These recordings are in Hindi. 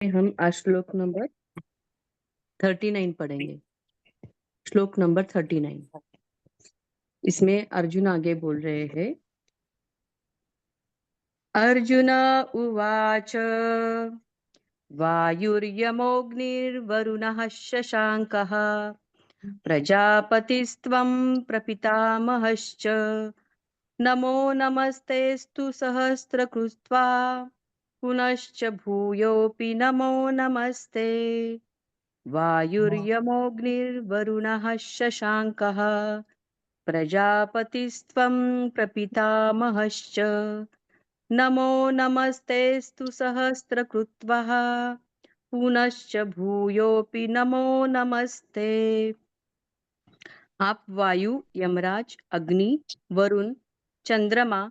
हम आज श्लोक नंबर 39 पढ़ेंगे। श्लोक नंबर 39। इसमें अर्जुन आगे बोल रहे हैं। अर्जुन उवाच वायुर्यमोऽग्निर्वरुणः शशाङ्कः प्रजापतिस्त्वं प्रपितामहश्च नमो नमस्तेऽस्तु सहस्रकृत्वा पुनश्च भूयोऽपि नमो नमस्ते। वायुर्यमोऽग्निर्वरुणः शशाङ्कः प्रजापतिस्त्वं प्रपितामहश्च नमो नमस्तेऽस्तु सहस्रकृत्वः पुनश्च भूयोऽपि नमो नमस्ते। आप वायु, यमराज, अग्नि, वरुण, चंद्रमा,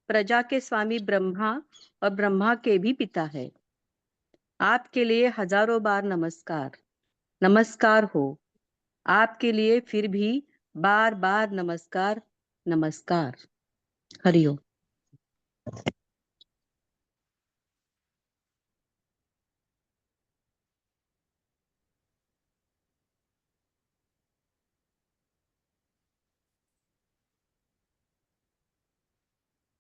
प्रजा के स्वामी ब्रह्मा और ब्रह्मा के भी पिता है। आपके लिए हजारों बार नमस्कार नमस्कार हो। आपके लिए फिर भी बार बार नमस्कार नमस्कार। हरिओम।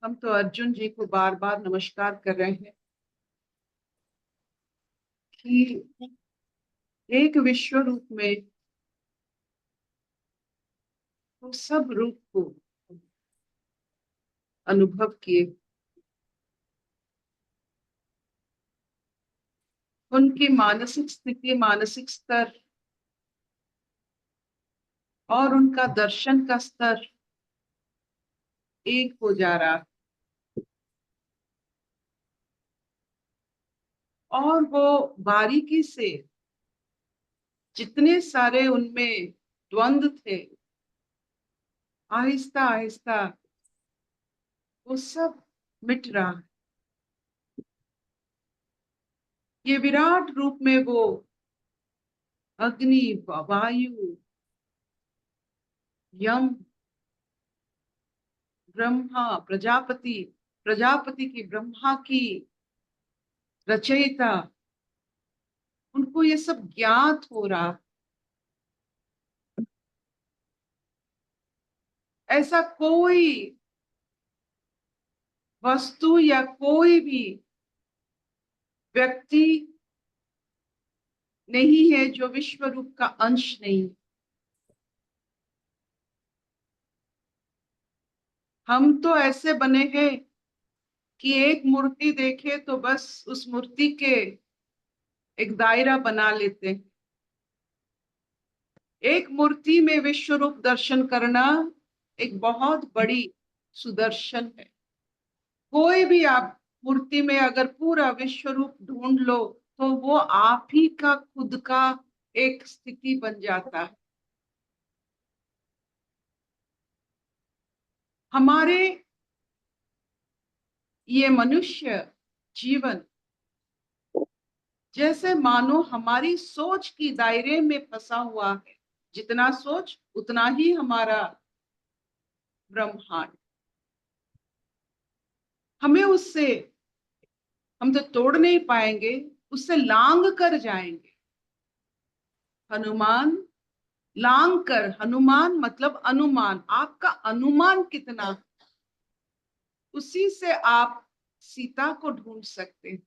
हम तो अर्जुन जी को बार बार नमस्कार कर रहे हैं कि एक विश्व रूप में वो सब रूप को अनुभव किए, उनकी मानसिक स्थिति, मानसिक स्तर और उनका दर्शन का स्तर एक हो जा रहा, और वो बारीकी से जितने सारे उनमें द्वंद्व थे, आहिस्ता आहिस्ता वो सब मिट रहा है। ये विराट रूप में वो अग्नि, वायु, यम, ब्रह्मा, प्रजापति, प्रजापति की ब्रह्मा की रचयिता, उनको ये सब ज्ञात हो रहा। ऐसा कोई वस्तु या कोई भी व्यक्ति नहीं है जो विश्व रूप का अंश नहीं। हम तो ऐसे बने हैं कि एक मूर्ति देखे तो बस उस मूर्ति के एक दायरा बना लेते हैं। एक मूर्ति में विश्व रूप दर्शन करना एक बहुत बड़ी सुदर्शन है। कोई भी आप मूर्ति में अगर पूरा विश्व रूप ढूंढ लो तो वो आप ही का खुद का एक स्थिति बन जाता है। हमारे ये मनुष्य जीवन जैसे मानो हमारी सोच की दायरे में फंसा हुआ है। जितना सोच उतना ही हमारा ब्रह्मांड। हमें उससे, हम तो तोड़ नहीं पाएंगे, उससे लांग कर जाएंगे। हनुमान लांग कर, हनुमान मतलब अनुमान, आपका अनुमान कितना, उसी से आप सीता को ढूंढ सकते हैं।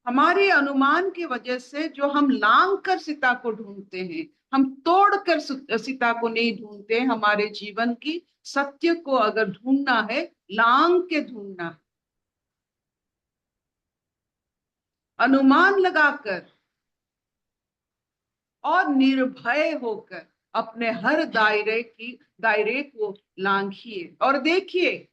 हमारे अनुमान की वजह से जो हम लांग कर सीता को ढूंढते हैं, हम तोड़ कर सीता को नहीं ढूंढते। हमारे जीवन की सत्य को अगर ढूंढना है, लांग के ढूंढना है, अनुमान लगाकर और निर्भय होकर अपने हर दायरे को लांघिए और देखिए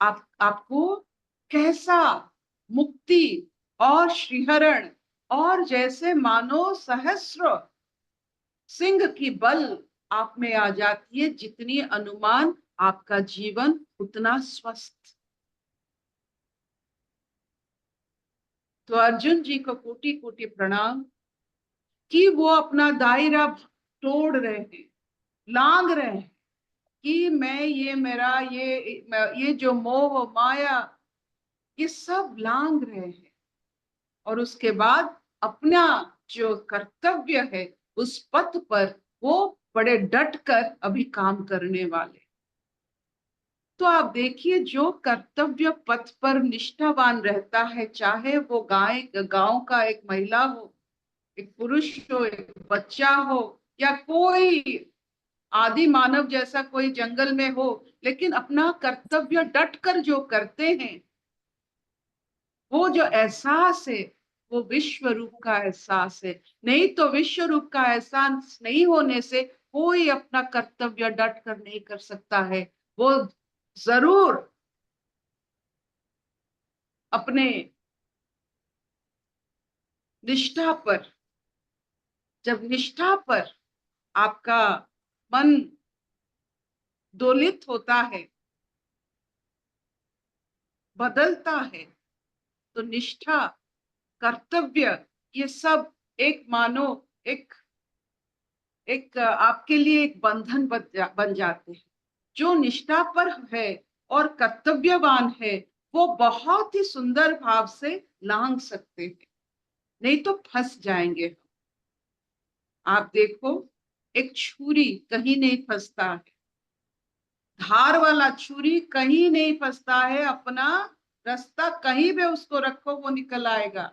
आपको कैसा मुक्ति और श्रीहरण और जैसे मानो सहस्र सिंह की बल आप में आ जाती है। जितनी अनुमान आपका जीवन उतना स्वस्थ। तो अर्जुन जी को कोटि कोटि प्रणाम कि वो अपना दायरा तोड़ रहे हैं, लांग रहे हैं कि मैं ये मेरा ये जो मोह माया, ये सब लांग रहे हैं। और उसके बाद अपना जो कर्तव्य है उस पथ पर वो बड़े डट कर अभी काम करने वाले। तो आप देखिए, जो कर्तव्य पथ पर निष्ठावान रहता है, चाहे वो गांव का एक महिला हो, एक पुरुष हो, एक बच्चा हो, या कोई आदि मानव जैसा कोई जंगल में हो, लेकिन अपना कर्तव्य डट कर जो करते हैं, वो जो एहसास है वो विश्व रूप का एहसास है। नहीं तो विश्व रूप का एहसास नहीं होने से कोई अपना कर्तव्य डट कर नहीं कर सकता है। वो जरूर अपने निष्ठा पर, जब निष्ठा पर आपका मन दोलित होता है, बदलता है, तो निष्ठा, कर्तव्य, ये सब एक मानो एक एक आपके लिए एक बंधन बन जाते हैं। जो निष्ठा पर है और कर्तव्यवान है, वो बहुत ही सुंदर भाव से लांग सकते हैं, नहीं तो फंस जाएंगे। आप देखो, एक छुरी कहीं नहीं फंसता है, धार वाला छुरी कहीं नहीं फंसता है, अपना रास्ता कहीं भी उसको रखो वो निकल आएगा।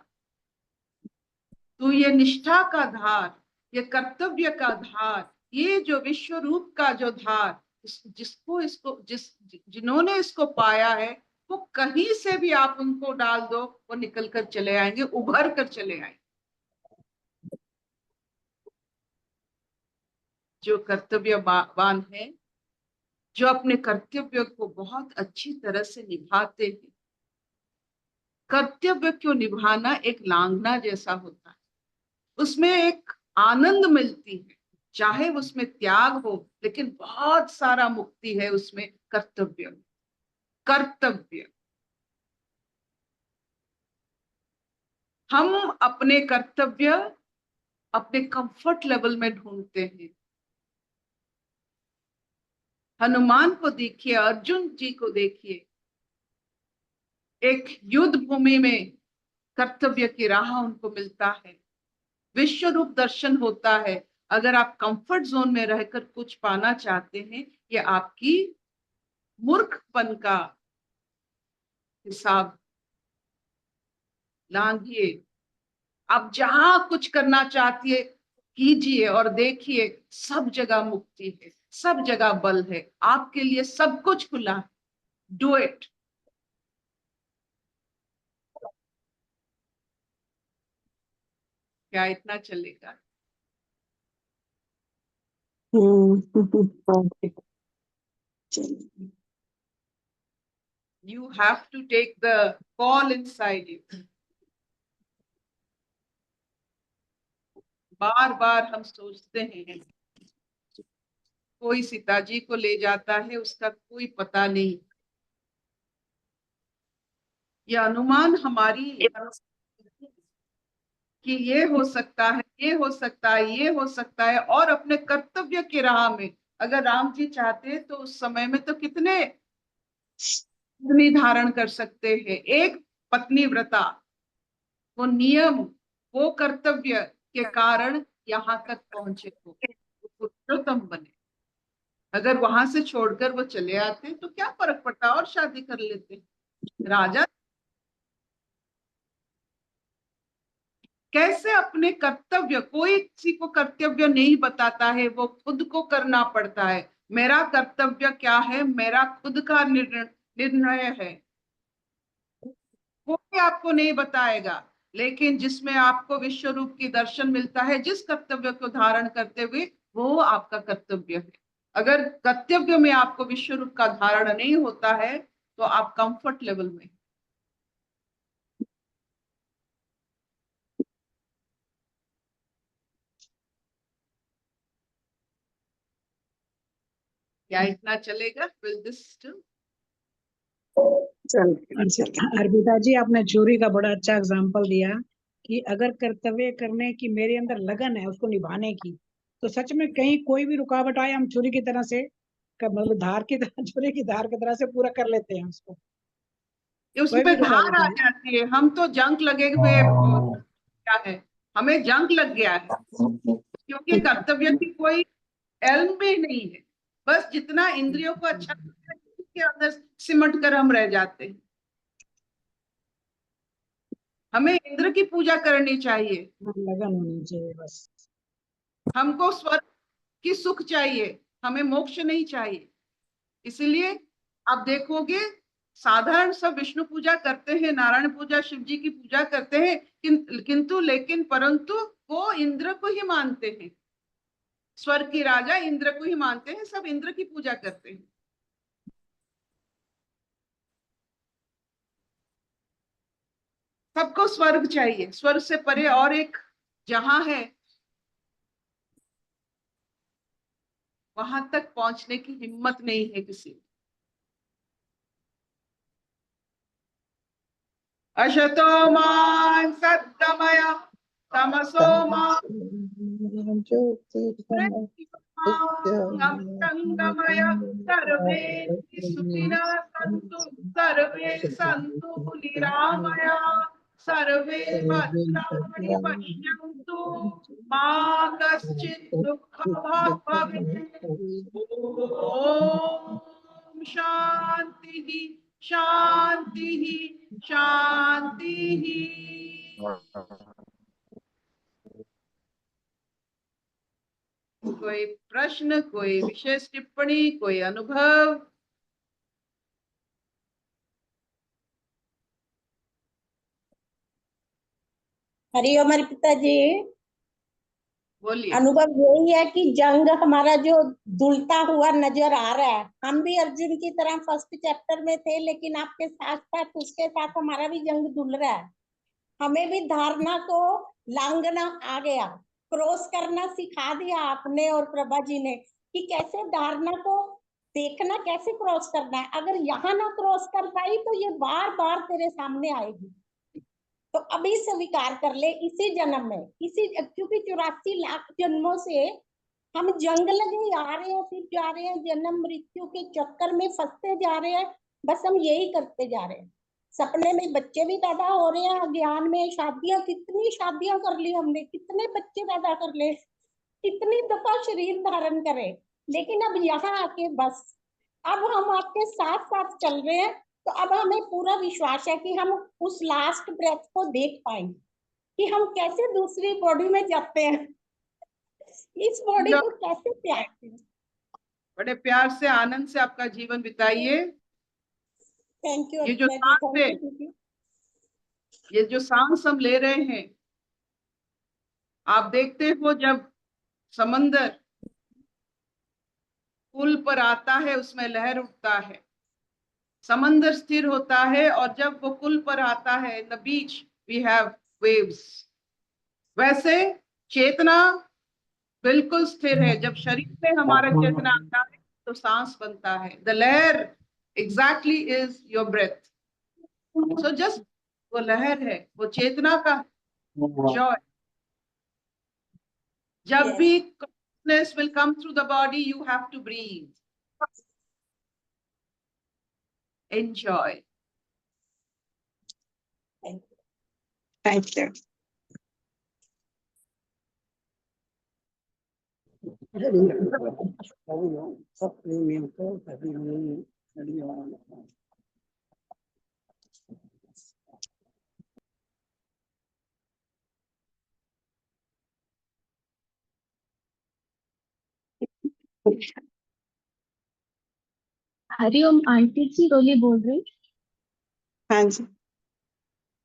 तो ये निष्ठा का धार, ये कर्तव्य का धार, ये जो विश्व रूप का जो धार, जिसको इसको जिन्होंने इसको पाया है, वो कहीं से भी आप उनको डाल दो, वो निकल कर चले आएंगे, उभर कर चले आएंगे। जो कर्तव्यवान है, जो अपने कर्तव्य को बहुत अच्छी तरह से निभाते हैं। कर्तव्य को निभाना एक लांघना जैसा होता है, उसमें एक आनंद मिलती है, चाहे उसमें त्याग हो, लेकिन बहुत सारा मुक्ति है उसमें। कर्तव्य, कर्तव्य, हम अपने कर्तव्य अपने कंफर्ट लेवल में ढूंढते हैं। हनुमान को देखिए, अर्जुन जी को देखिए, एक युद्ध भूमि में कर्तव्य की राह उनको मिलता है, विश्व रूप दर्शन होता है। अगर आप कंफर्ट जोन में रहकर कुछ पाना चाहते हैं, ये आपकी मूर्खपन का हिसाब लांघिए। आप जहां कुछ करना चाहती है कीजिए, और देखिए सब जगह मुक्ति है, सब जगह बल है, आपके लिए सब कुछ खुला है। Do it. क्या इतना चलेगा? Okay. चलिए। You have to take the call inside you. बार बार हम सोचते हैं, कोई सीता जी को ले जाता है, उसका कोई पता नहीं। ये अनुमान हमारी कि ये हो सकता है, ये हो सकता है, ये हो सकता है, और अपने कर्तव्य की राह में अगर राम जी चाहते तो उस समय में तो कितने पत्नी धारण कर सकते हैं। एक पत्नी व्रता, वो नियम, वो कर्तव्य के कारण यहाँ तक पहुंचे, हो पुरुषोत्तम बने। अगर वहां से छोड़कर वो चले आते तो क्या फर्क पड़ता, और शादी कर लेते। राजा कैसे अपने कर्तव्य, कोई किसी को कर्तव्य नहीं बताता है, वो खुद को करना पड़ता है। मेरा कर्तव्य क्या है, मेरा खुद का निर्णय है, कोई आपको नहीं बताएगा। लेकिन जिसमें आपको विश्व रूप की दर्शन मिलता है, जिस कर्तव्य को धारण करते हुए, वो आपका कर्तव्य है। अगर कर्तव्य में आपको विश्व रूप का धारण नहीं होता है, तो आप कंफर्ट लेवल में। क्या इतना चलेगा? Will this do? Arpita ji, आपने चोरी का बड़ा अच्छा एग्जाम्पल दिया कि अगर कर्तव्य करने की मेरे अंदर लगन है उसको निभाने की, तो सच में कहीं कोई भी रुकावट आए, हम छुरी की तरह से मतलब धार की तरह छुरी की धार की तरह से पूरा कर लेते हैं उसको। कोई भी उसमें धार रुकावट आ आए। जाती है। हम तो जंग लगे हुए क्या है, हमें जंग लग गया है, क्योंकि कर्तव्य की कोई एल्म भी नहीं है। बस जितना इंद्रियों को अच्छा लगता है उसके अंदर सिमट कर हम रह जाते हैं। हमें इंद्र की पूजा करनी चाहिए, लगन होनी चाहिए बस। हमको स्वर्ग की सुख चाहिए, हमें मोक्ष नहीं चाहिए। इसलिए आप देखोगे साधारण सब विष्णु पूजा करते हैं, नारायण पूजा, शिव जी की पूजा करते हैं, किंतु लेकिन परंतु वो इंद्र को ही मानते हैं, स्वर्ग की राजा इंद्र को ही मानते हैं, सब इंद्र की पूजा करते हैं। सबको स्वर्ग चाहिए, स्वर्ग से परे और एक जहां है, वहां तक पहुंचने की हिम्मत नहीं है किसी को। अशतो मा सद्गमय तमसो मा अमृतंगमय। सर्वे सुखिनः सन्तु, सर्वे सन्तु निरामया, सर्वे भद्राणि पश्यन्तु, मा कश्चित् दुःखभाग् भवेत्। ओम शांति शांति शांति। कोई प्रश्न, कोई विशेष टिप्पणी, कोई अनुभव? हरिओम पिताजी। बोलिए। अनुभव यही है कि जंग हमारा जो दुलता हुआ नजर आ रहा है, हम भी अर्जुन की तरह फर्स्ट चैप्टर में थे, लेकिन आपके साथ साथ उसके साथ हमारा भी जंग दुल रहा है। हमें भी धारणा को लांघना आ गया, क्रॉस करना सिखा दिया आपने और प्रभा जी ने कि कैसे धारणा को देखना, कैसे क्रॉस करना है। अगर यहाँ ना क्रॉस कर पाई तो ये बार बार तेरे सामने आएगी, तो अभी स्वीकार कर ले इसी जन्म में, इसी, क्योंकि 84 लाख जन्मों से हम जंग लगे आ रहे हैं, फिर जा रहे हैं, जन्म मृत्यु के चक्कर में फंसते जा रहे हैं। बस हम यही करते जा रहे हैं। सपने में बच्चे भी पैदा हो रहे हैं, अज्ञान में शादियां, कितनी शादियां कर ली हमने, कितने बच्चे पैदा कर ले, कितनी दफा शरीर धारण करे, लेकिन अब यहाँ आके बस, अब हम आपके साथ साथ चल रहे हैं। तो अब हमें पूरा विश्वास है कि हम उस लास्ट ब्रेथ को देख पाएंगे कि हम कैसे दूसरी बॉडी में जाते हैं, इस बॉडी को कैसे त्यागते हैं। बड़े प्यार से आनंद से आपका जीवन बिताइए। थैंक यू ये जो अर्चना जी, सांस है, थैंक यू। ये जो सांस हम ले रहे हैं, आप देखते हो जब समंदर पुल पर आता है उसमें लहर उठता है, समंदर स्थिर होता है, और जब वो पुल पर आता है, the beach we have waves. वैसे चेतना बिल्कुल स्थिर है। जब शरीर में हमारा चेतना आता है तो सांस बनता है। द लहर exactly is your breath. So just वो लहर है, वो चेतना का जॉय। जब भी consciousness will come through the body, you have to breathe. Enjoy. Thank you. Hariom aunty ji, Roli बोल रही। हाँ जी।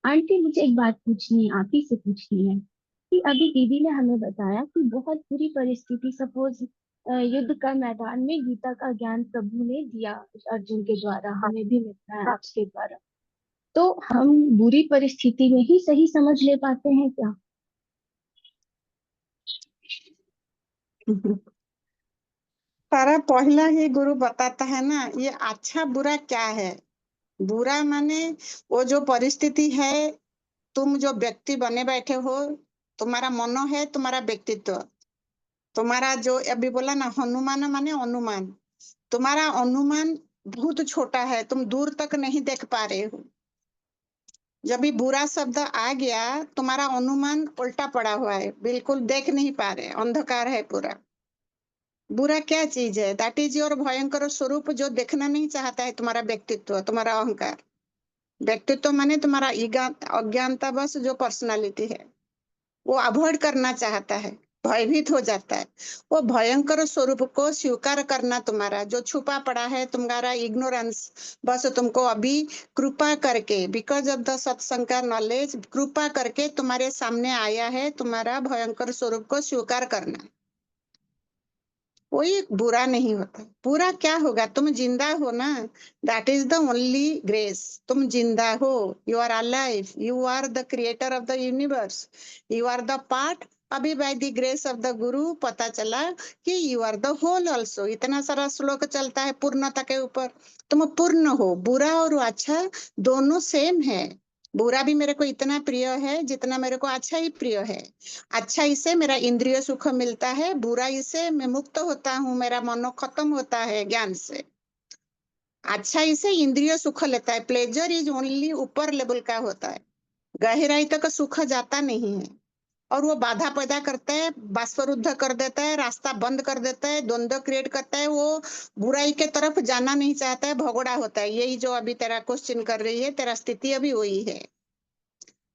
आंटी मुझे एक बात पूछनी है, आप ही से पूछनी है कि अभी दीदी ने हमें बताया कि बहुत बुरी परिस्थिति, सपोज युद्ध का मैदान में गीता का ज्ञान प्रभु ने दिया अर्जुन के द्वारा, हमें भी मिलता है आपके द्वारा, तो हम बुरी परिस्थिति में ही सही समझ ले पाते हैं क्या? सारा पहला ही गुरु बताता है ना, ये अच्छा बुरा क्या है। बुरा माने वो जो परिस्थिति है, तुम जो व्यक्ति बने बैठे हो, तुम्हारा मनो है, तुम्हारा व्यक्तित्व, तुम्हारा जो अभी बोला ना हनुमान माने अनुमान, तुम्हारा अनुमान बहुत छोटा है, तुम दूर तक नहीं देख पा रहे हो। जब भी बुरा शब्द आ गया, तुम्हारा अनुमान उल्टा पड़ा हुआ है, बिल्कुल देख नहीं पा रहे, अंधकार है पूरा। बुरा क्या चीज है? दैट इज योर भयंकर स्वरूप, जो देखना नहीं चाहता है तुम्हारा व्यक्तित्व, तुम्हारा अहंकार। व्यक्तित्व माने तुम्हारा अज्ञानता बस जो पर्सनालिटी है, वो अवॉइड करना चाहता है, भयभीत हो जाता है। वो भयंकर स्वरूप को स्वीकार करना, तुम्हारा जो छुपा पड़ा है, तुम्हारा इग्नोरेंस, बस तुमको अभी कृपा करके, बिकॉज ऑफ द सत्संग का नॉलेज, कृपा करके तुम्हारे सामने आया है, तुम्हारा भयंकर स्वरूप को स्वीकार करना। कोई बुरा नहीं होता। बुरा क्या होगा? तुम जिंदा हो ना, that is the only grace. तुम जिंदा हो, you are alive, you are the creator of the universe, you are the part. अभी by the grace of the guru पता चला कि you are the whole also. इतना सारा श्लोक चलता है पूर्णता के ऊपर। तुम पूर्ण हो। बुरा और अच्छा दोनों सेम है। बुरा भी मेरे को इतना प्रिय है जितना मेरे को अच्छा ही प्रिय है। अच्छा इससे मेरा इंद्रिय सुख मिलता है, बुरा इससे मैं मुक्त होता हूँ, मेरा मनो खत्म होता है ज्ञान से। अच्छा इससे इंद्रिय सुख लेता है। प्लेजर इज ओनली ऊपर लेवल का होता है, गहराई तक सुख जाता नहीं है। और वो बाधा पैदा करता है, बाष्परुद्ध कर देता है, रास्ता बंद कर देता है, द्वंद्व क्रिएट करता है। वो बुराई के तरफ जाना नहीं चाहता है, भगोड़ा होता है। यही जो अभी तेरा क्वेश्चन कर रही है, तेरा स्थिति अभी वही है।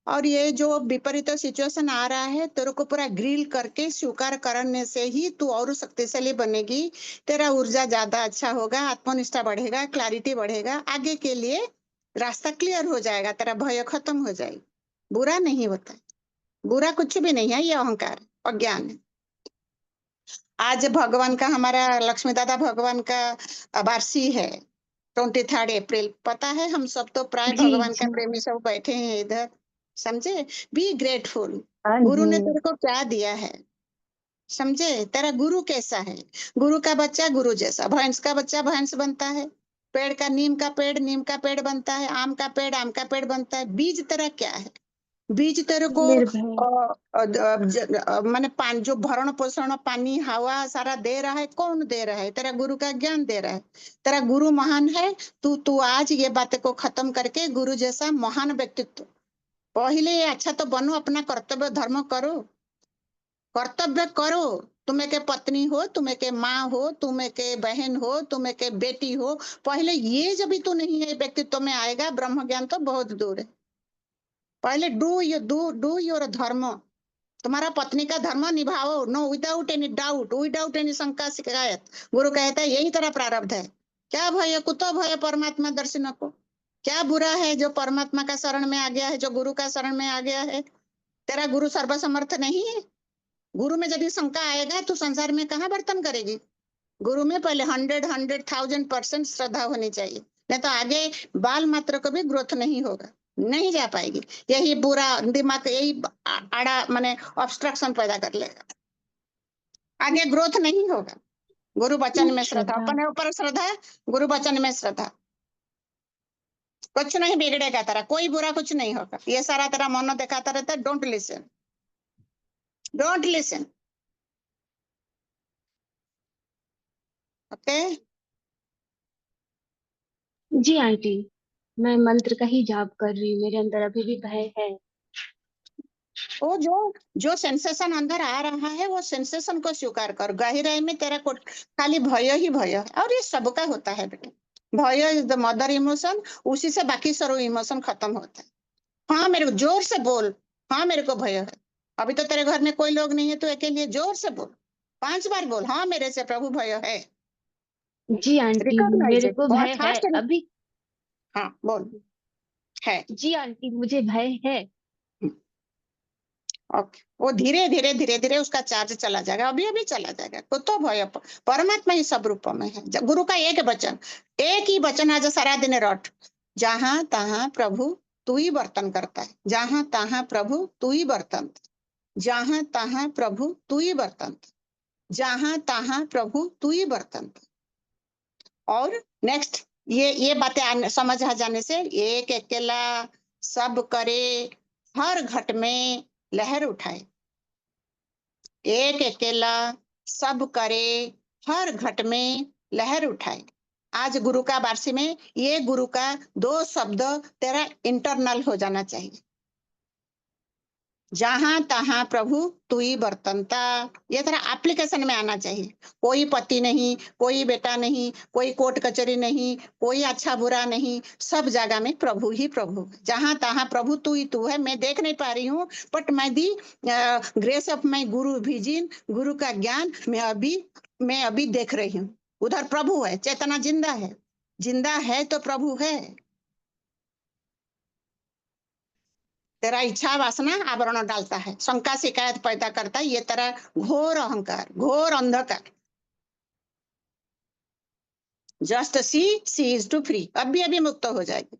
और ये जो विपरीत सिचुएशन आ रहा है, तेरे को पूरा ग्रिल करके स्वीकार करने से ही तू और शक्तिशाली बनेगी। तेरा ऊर्जा ज्यादा अच्छा होगा, आत्मनिष्ठा बढ़ेगा, क्लैरिटी बढ़ेगा, आगे के लिए रास्ता क्लियर हो जाएगा, तेरा भय खत्म हो जाएगी। बुरा नहीं होता, बुरा कुछ भी नहीं है, ये अहंकार अज्ञान है। आज भगवान का, हमारा लक्ष्मी दादा भगवान का वार्षिक है, 23 अप्रैल। पता है, हम सब तो प्राय जी भगवान का जी। प्रेमी सब बैठे हैं इधर, समझे। Be grateful. हाँ गुरु ने जी। तेरे को क्या दिया है, समझे। तेरा गुरु कैसा है? गुरु का बच्चा गुरु जैसा, भैंस का बच्चा भैंस बनता है, पेड़ का नीम का पेड़ नीम का पेड़ बनता है, आम का पेड़ आम का पेड़ बनता है। बीज तेरा क्या है? बीज तेरे को निर्भय। माने पानी जो भरण पोषण, पानी हवा सारा दे रहा है, कौन दे रहा है? तेरा गुरु का ज्ञान दे रहा है। तेरा गुरु महान है। तू तू आज ये बात को खत्म करके गुरु जैसा महान व्यक्तित्व, पहले अच्छा तो बनो, अपना कर्तव्य धर्म करो, कर्तव्य करो। तुम्हें के पत्नी हो, तुम्हें के माँ हो, तुम्हें के बहन हो, तुम्हें के बेटी हो, पहले ये जब भी तू नहीं है व्यक्तित्व में आएगा, ब्रह्म ज्ञान तो बहुत दूर है। पहले डू योर धर्म। तुम्हारा पत्नी का धर्म निभाओ, no without any doubt, without any शंका शिकायत। गुरु कहता है यही तेरा प्रारब्ध है। क्या भय? कुतो भय परमात्मा दर्शन को। क्या बुरा है जो परमात्मा का शरण में आ गया है, जो गुरु का शरण में आ गया है? तेरा गुरु सर्वसमर्थ नहीं है। गुरु में यदि शंका आएगा तो संसार में कहाँ बर्तन करेगी। गुरु में पहले 100,000% श्रद्धा होनी चाहिए, नहीं तो आगे बाल मात्र को भी ग्रोथ नहीं होगा, नहीं जा पाएगी। यही बुरा दिमाग यही आड़ा माने ऑब्स्ट्रक्शन पैदा कर लेगा, आगे ग्रोथ नहीं होगा। गुरु वचन में श्रद्धा, श्रद्धा। अपने ऊपर श्रद्धा, गुरु वचन में श्रद्धा, कुछ नहीं बिगड़ेगा तेरा, कोई बुरा कुछ नहीं होगा। ये सारा तेरा मन दिखाता रहता है, don't listen, don't listen. Okay. जी आंटी, मैं मंत्र का ही जाप कर रही हूँ, मेरे अंदर अभी भी भय है। वो जो जो सेंसेशन अंदर आ रहा है, वो सेंसेशन को स्वीकार कर। गहराई में तेरा को खाली भय ही भय है, और ये सबका होता है बेटे। भय इज द मदर इमोशन, उसी से बाकी सर्व इमोशन खत्म होता है। हाँ मेरे को जोर से बोल, हाँ मेरे को भय है। अभी तो तेरे घर में कोई लोग नहीं है, तो अकेले जोर से बोल, 5 बार बोल, हाँ मेरे से प्रभु भय है। जी आंटी, रिकॉग्नाइज मेरे इट, को बहुत भय है फास्ट। अभी। हाँ बोल, है। जी आंटी, मुझे भय है। ओके, वो धीरे धीरे धीरे धीरे उसका चार्ज चला जाएगा, अभी अभी चला जाएगा। तो भय परमात्मा ही सब रूपों में है। गुरु का एक वचन, एक ही वचन आज सारा दिन रट, जहां तहां प्रभु तू ही बर्तन करता है, जहां तहां प्रभु तू ही बर्तन, जहां तहां प्रभु तू ही बर्तन, जहां तहां प्रभु तू ही बर्तन। और नेक्स्ट ये बातें समझ आ जाने से, एक अकेला सब करे, हर घट में लहर उठाए। एक अकेला सब करे, हर घट में लहर उठाए। आज गुरु का वार्षिक में ये गुरु का 2 शब्द तेरा इंटरनल हो जाना चाहिए। जहां तहां प्रभु तू ही बर्तनता, ये तेरा एप्लीकेशन में आना चाहिए। कोई पति नहीं, कोई बेटा नहीं, कोई कोर्ट कचहरी नहीं, कोई अच्छा बुरा नहीं, सब जगह में प्रभु ही प्रभु। जहां तहां प्रभु तू ही तू है। मैं देख नहीं पा रही हूँ, बट मैं दी grace of my Guru vision, गुरु का ज्ञान मैं अभी देख रही हूँ। उधर प्रभु है, चेतना जिंदा है तो प्रभु है। तेरा इच्छा वासना आवरण डालता है, शंका शिकायत पैदा करता है, ये तेरा घोर अहंकार, घोर अंधकार। Just see is too free, अभी मुक्त हो जाएगी,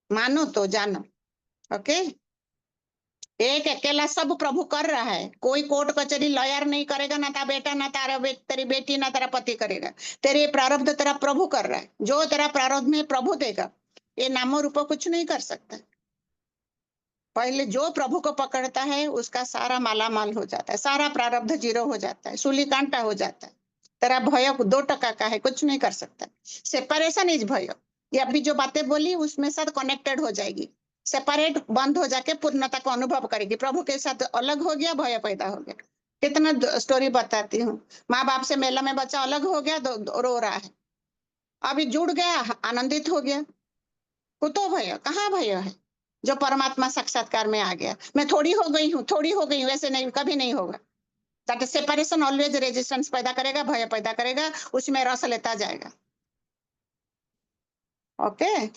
मानो तो जानो। ओके, एक अकेला सब प्रभु कर रहा है। कोई कोर्ट कचहरी लॉयर नहीं करेगा, ना तेरा बेटा, ना तेरी बेटी, ना तेरा पति करेगा। तेरे प्रारब्ध तेरा प्रभु कर रहा है। जो तेरा प्रारब्ध में प्रभु देगा, ये नामो रूप कुछ नहीं कर सकता। पहले जो प्रभु को पकड़ता है उसका सारा मालामाल हो जाता है, सारा प्रारब्ध जीरो हो जाता है, सूली कांटा हो जाता है। तेरा भय 2% का है, कुछ नहीं कर सकता। सेपरेशन इज भय। ये अभी जो बातें बोली उसमें साथ कनेक्टेड हो जाएगी। सेपरेट बंद हो जाके पूर्णता को अनुभव करेगी। प्रभु के साथ अलग हो गया, भय पैदा हो गया। कितना स्टोरी बताती हूँ। माँ बाप से मेला में बच्चा अलग हो गया, रो रहा है। अभी जुड़ गया, आनंदित हो गया। कुतो भय, कहाँ भय है? जो परमात्मा साक्षात्कार में आ गया। मैं थोड़ी हो गई हूँ, ऐसे नहीं, कभी नहीं होगा। दैट सेपरेशन ऑलवेज रेजिस्टेंस पैदा करेगा, भय पैदा करेगा, उसमें रस लेता जाएगा। ओके,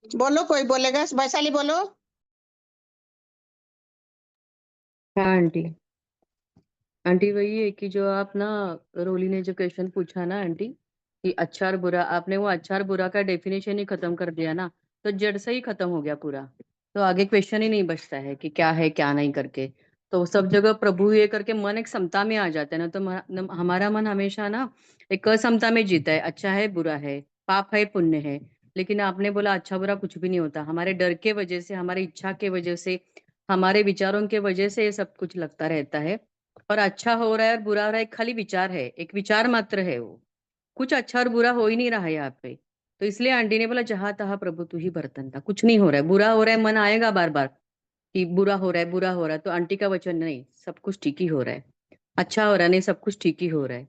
बोलो, कोई बोलेगा? वैशाली बोलो। हाँ आंटी। आंटी वही है कि जो आप ना, रोली ने जो क्वेश्चन पूछा ना आंटी, कि अच्छा और बुरा, आपने वो अच्छा और बुरा का डेफिनेशन ही खत्म कर दिया ना, तो जड़ से ही खत्म हो गया पूरा। तो आगे क्वेश्चन ही नहीं बचता है कि क्या है क्या नहीं करके। तो सब जगह प्रभु ये करके मन एक समता में आ जाता है ना। तो हमारा मन हमेशा ना एक असमता में जीता है। अच्छा है बुरा है, पाप है पुण्य है। लेकिन आपने बोला अच्छा बुरा कुछ भी नहीं होता। हमारे डर के वजह से, हमारी इच्छा के वजह से, हमारे विचारों के वजह से ये सब कुछ लगता रहता है। और अच्छा हो रहा है और बुरा हो रहा है, खाली विचार है, एक विचार मात्र है वो। कुछ अच्छा और बुरा हो ही नहीं रहा है यहाँ पे। तो इसलिए आंटी ने बोला जहां तहा प्रभु तू ही बर्तन था। कुछ नहीं हो रहा है, बुरा हो रहा है, मन आएगा बार बार कि बुरा हो रहा है, बुरा हो रहा है। तो आंटी का वचन नहीं, सब कुछ ठीक ही हो रहा है। अच्छा हो रहा है, नहीं सब कुछ ठीक ही हो रहा है।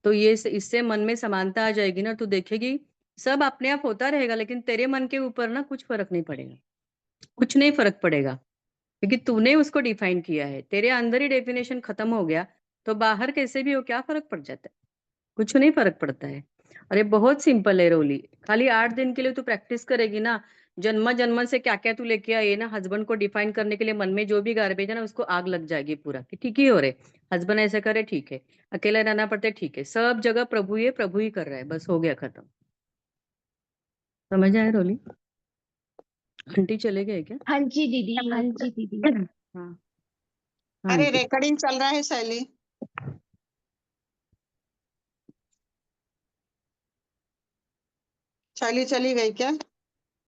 तो ये इससे मन में समानता आ जाएगी ना, तो देखेगी सब अपने आप होता रहेगा। लेकिन तेरे मन के ऊपर ना कुछ फर्क नहीं पड़ेगा, कुछ नहीं फर्क पड़ेगा, क्योंकि तूने उसको डिफाइन किया है। तेरे अंदर ही डेफिनेशन खत्म हो गया, तो बाहर कैसे भी हो क्या फर्क पड़ जाता है? कुछ नहीं फर्क पड़ता है। अरे बहुत सिंपल है रोली। खाली 8 दिन के लिए तू प्रैक्टिस करेगी ना, जन्म जन्म से क्या क्या तू लेके आई है ना, हस्बैंड को डिफाइन करने के लिए मन में जो भी गार्बेज है ना, उसको आग लग जाएगी पूरा कि ठीक ही हो रहे। हस्बैंड ऐसे करे ठीक है, अकेला रहना पड़ता है ठीक है, सब जगह प्रभु ही प्रभु ही कर रहा है, बस हो गया खत्म। समझ आया रोली? आंटी चले गए क्या? हाँ जी दीदी, हाँ जी दीदी। हाँ हाँ अरे आंटी। रिकॉर्डिंग चल रहा है शैली। शैली चली गई क्या?